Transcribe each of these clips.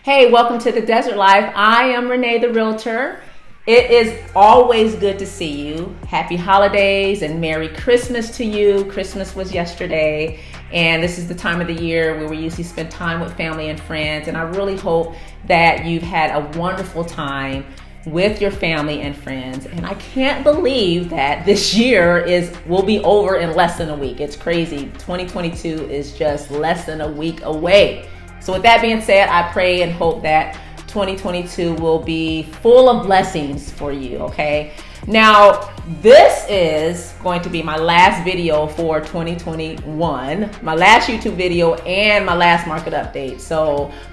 Hey, welcome to the Desert Life. I am Renee the Realtor. It is always good to see you. Happy holidays and Merry Christmas to you. Christmas was yesterday, and this is the time of the year where we usually spend time with family and friends. And I really hope that you've had a wonderful time with your family and friends. And I can't believe that this year will be over in less than a week. It's crazy. 2022 is just less than a week away. So with that being said, I pray and hope that 2022 will be full of blessings for you, okay? Now, this is going to be my last video for 2021, my last YouTube video and my last market update.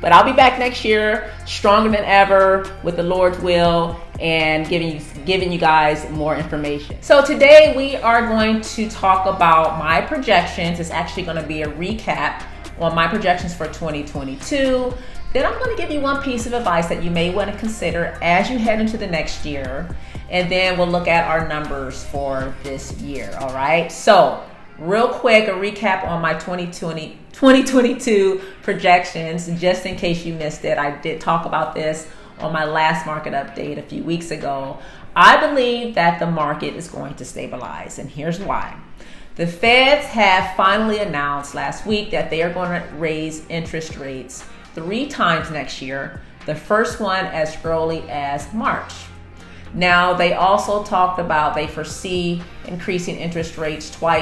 But I'll be back next year stronger than ever with the Lord's will and giving you guys more information. So today we are going to talk about my projections. It's actually going to be a recap on my projections for 2022. Then I'm going to give you one piece of advice that you may want to consider as you head into the next year. And then we'll look at our numbers for this year, all right? So real quick, a recap on my 2022 projections, just in case you missed it. I did talk about this on my last market update a few weeks ago. I believe that the market is going to stabilize, and here's why. The Feds have finally announced last week that they are going to raise interest rates 3 times next year, the first one as early as March. Now, they also talked about they foresee increasing interest rates 3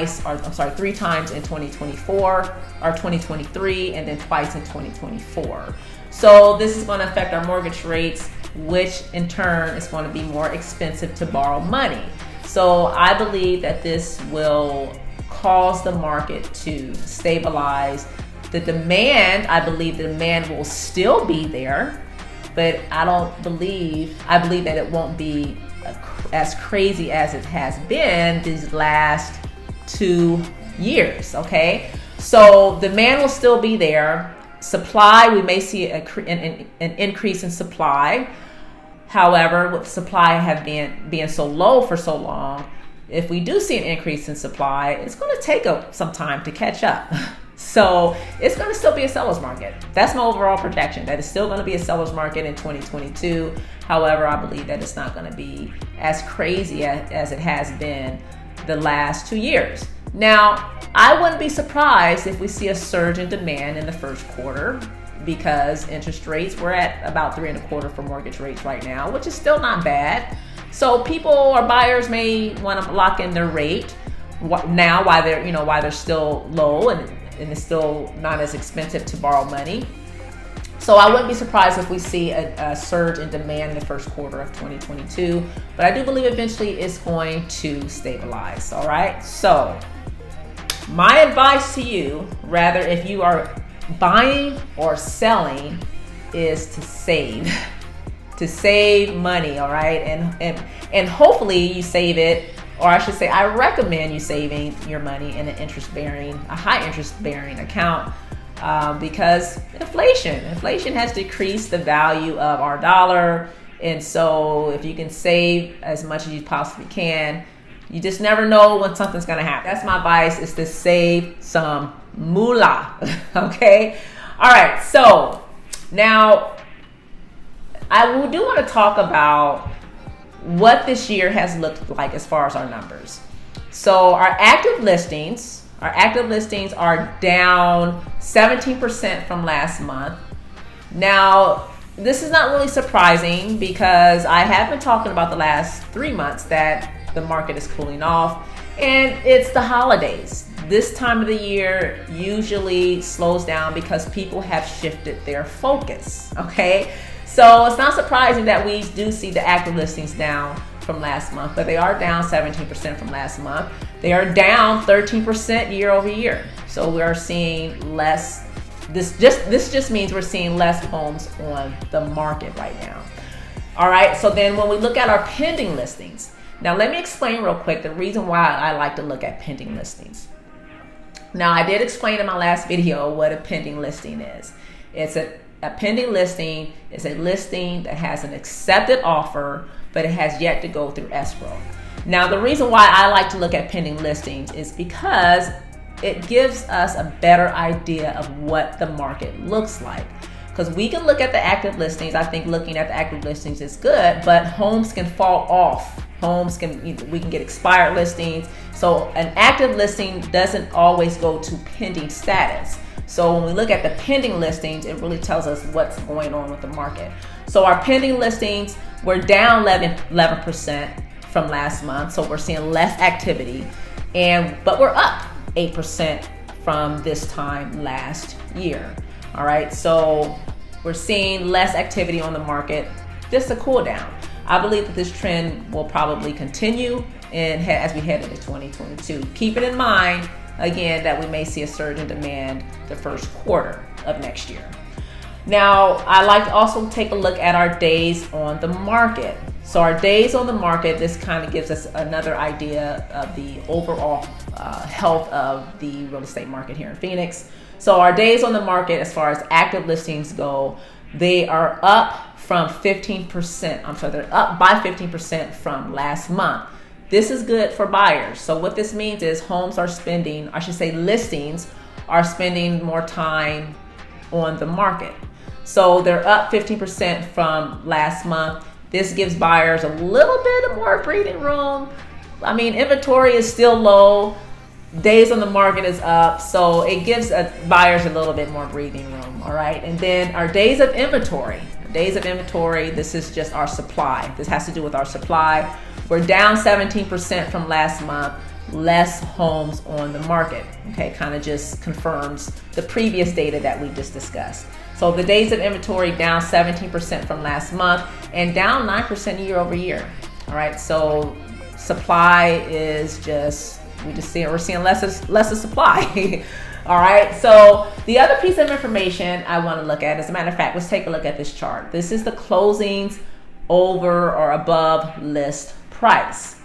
times in 2024 or 2023, and then twice in 2024. So this is going to affect our mortgage rates, which in turn is going to be more expensive to borrow money. So I believe that this will cause the market to stabilize. I believe the demand will still be there, but I believe that it won't be as crazy as it has been these last 2 years, okay? So demand will still be there. Supply, we may see an increase in supply. However, with supply being so low for so long, if we do see an increase in supply, it's going to take some time to catch up. So it's going to still be a seller's market. That's my overall projection, that it's still going to be a seller's market in 2022. However, I believe that it's not going to be as crazy as it has been the last 2 years. Now, I wouldn't be surprised if we see a surge in demand in the first quarter, because interest rates, we're at about 3.25% for mortgage rates right now, which is still not bad. So people or buyers may want to lock in their rate now while they're still low and it's still not as expensive to borrow money. So I wouldn't be surprised if we see a surge in demand in the first quarter of 2022, but I do believe eventually it's going to stabilize. All right. So my advice to you, rather if you are buying or selling, is to save. To save money, all right? And hopefully you save it, or I should say I recommend you saving your money in a high interest bearing account, because inflation has decreased the value of our dollar. And so if you can save as much as you possibly can, you just never know when something's going to happen. That's my advice, is to save some moolah. Okay. All right. So now I do want to talk about what this year has looked like as far as our numbers. So our active listings are down 17% from last month. Now, this is not really surprising, because I have been talking about the last 3 months that the market is cooling off, and it's the holidays. This time of the year usually slows down because people have shifted their focus, okay? So it's not surprising that we do see the active listings down from last month, but they are down 17% from last month. They are down 13% year over year. So we are seeing less. This just means we're seeing less homes on the market right now. All right. So then when we look at our pending listings, now let me explain real quick the reason why I like to look at pending listings. Now, I did explain in my last video what a pending listing is. It's a pending listing is a listing that has an accepted offer, but it has yet to go through escrow. Now, the reason why I like to look at pending listings is because it gives us a better idea of what the market looks like. because we can look at the active listings. I think looking at the active listings is good, but homes can fall off. We can get expired listings. So an active listing doesn't always go to pending status. So when we look at the pending listings, it really tells us what's going on with the market. So our pending listings were down 11% from last month. So we're seeing less activity, but we're up 8% from this time last year. All right, so we're seeing less activity on the market, just a cool down. I believe that this trend will probably continue as we head into 2022. Keep it in mind, again, that we may see a surge in demand the first quarter of next year. Now, I like to also take a look at our days on the market. So our days on the market, this kind of gives us another idea of the overall health of the real estate market here in Phoenix. So our days on the market, as far as active listings go, they are up from 15%. They're up by 15% from last month. This is good for buyers. So what this means is listings are spending more time on the market. So they're up 15% from last month. This gives buyers a little bit more breathing room. I mean, inventory is still low. Days on the market is up. So it gives buyers a little bit more breathing room. All right. And then our days of inventory. This is just our supply. This has to do with our supply. We're down 17% from last month. Less homes on the market. Okay, kind of just confirms the previous data that we just discussed. So the days of inventory down 17% from last month and down 9% year over year. All right, so supply is we're seeing less of supply. All right, so the other piece of information I want to look at, as a matter of fact, let's take a look at this chart. This is the closings over or above list price.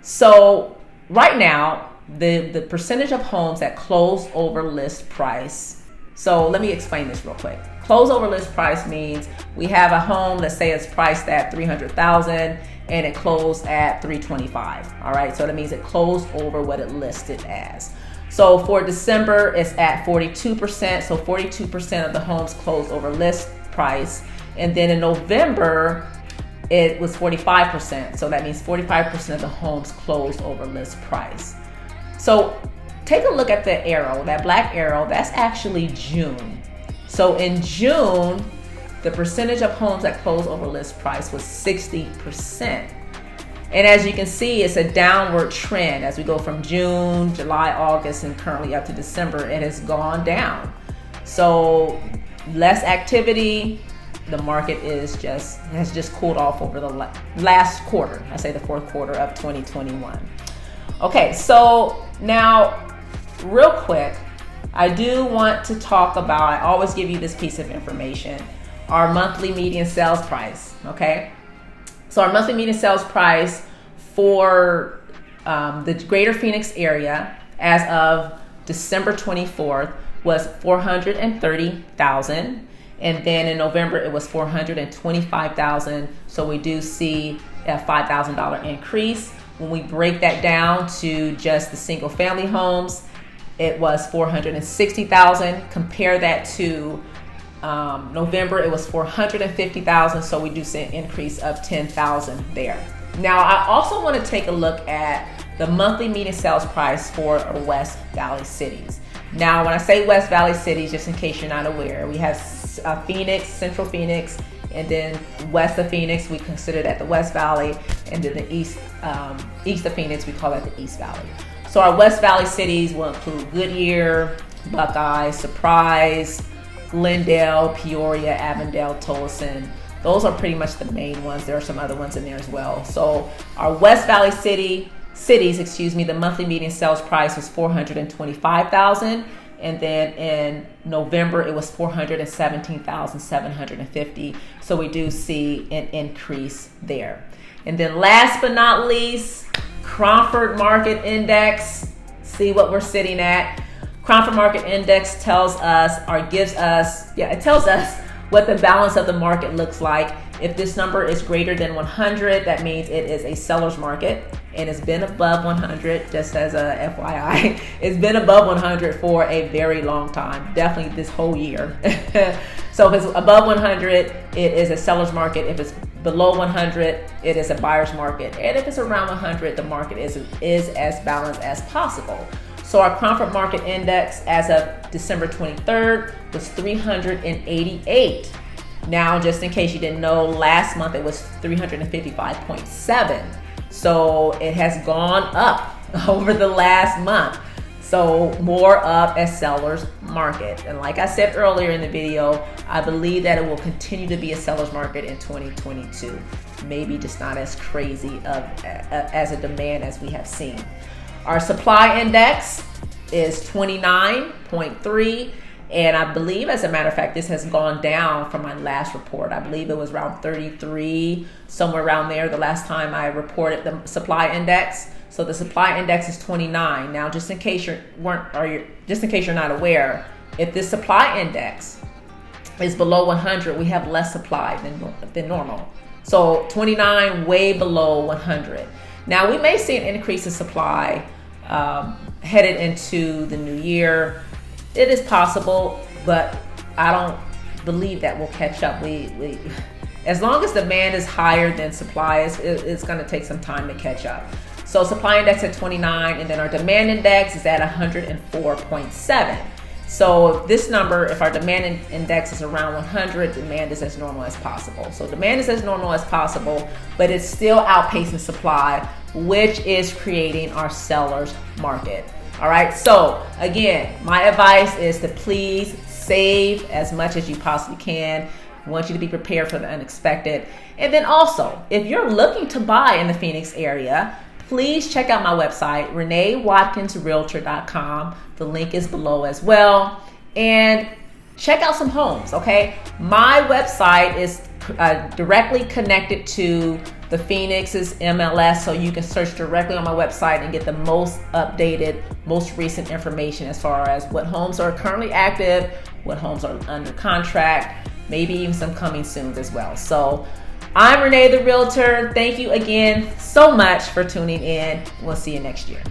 So right now, the percentage of homes that close over list price. So let me explain this real quick. Close over list price means we have a home, let's say it's priced at $300,000 and it closed at $325,000. All right, so that means it closed over what it listed as. So for December, it's at 42%. So 42% of the homes closed over list price. And then in November, it was 45%. So that means 45% of the homes closed over list price. So take a look at the arrow, that black arrow, that's actually June. So in June, the percentage of homes that closed over list price was 60%. And as you can see, it's a downward trend. As we go from June, July, August, and currently up to December, it has gone down. So less activity. The market has just cooled off over the last quarter. I say the fourth quarter of 2021. Okay, so now real quick, I do want to talk about, I always give you this piece of information, our monthly median sales price, okay? So our monthly median sales price for the greater Phoenix area as of December 24th was $430,000. And then in November, it was $425,000. So we do see a $5,000 increase. When we break that down to just the single family homes, it was $460,000. Compare that to November, it was $450,000. So we do see an increase of $10,000 there. Now, I also want to take a look at the monthly median sales price for West Valley cities. Now, when I say West Valley cities, just in case you're not aware, we have Phoenix, Central Phoenix, and then west of Phoenix, we consider that the West Valley, and then the east of Phoenix, we call that the East Valley. So our West Valley cities will include Goodyear, Buckeye, Surprise, Glendale, Peoria, Avondale, Tolleson. Those are pretty much the main ones. There are some other ones in there as well. So our West Valley cities, the monthly median sales price was $425,000. And then in November, it was $417,750. So we do see an increase there. And then last but not least, Cromford Market Index. See what we're sitting at. Cromford Market Index tells us what the balance of the market looks like. If this number is greater than 100, that means it is a seller's market. and it's been above 100, just as a FYI. It's been above 100 for a very long time, definitely this whole year. So if it's above 100, it is a seller's market. If it's below 100, it is a buyer's market. And if it's around 100, the market is as balanced as possible. So our comfort market index as of December 23rd was 388. Now, just in case you didn't know, last month it was 355.7. So it has gone up over the last month. So more up as seller's market. And like I said earlier in the video, I believe that it will continue to be a seller's market in 2022. Maybe just not as crazy as a demand as we have seen. Our supply index is 29.3. And I believe, as a matter of fact, this has gone down from my last report. I believe it was around 33, somewhere around there, the last time I reported the supply index. So the supply index is 29. Now, just in case you're not aware, if this supply index is below 100, we have less supply than normal. So 29, way below 100. Now, we may see an increase in supply headed into the new year. It is possible, but I don't believe that will catch up. We as long as demand is higher than supply, it's going to take some time to catch up. So supply index at 29, and then our demand index is at 104.7. So this number, if our demand index is around 100, demand is as normal as possible. So demand is as normal as possible, but it's still outpacing supply, which is creating our seller's market. All right, so again, my advice is to please save as much as you possibly can. I want you to be prepared for the unexpected. And then also, if you're looking to buy in the Phoenix area, please check out my website, ReneeWatkinsRealtor.com. The link is below as well. And check out some homes, okay? My website is directly connected to the Phoenix's MLS, so you can search directly on my website and get the most updated, most recent information as far as what homes are currently active, what homes are under contract, maybe even some coming soon as well. So I'm Renee the Realtor. Thank you again so much for tuning in. We'll see you next year.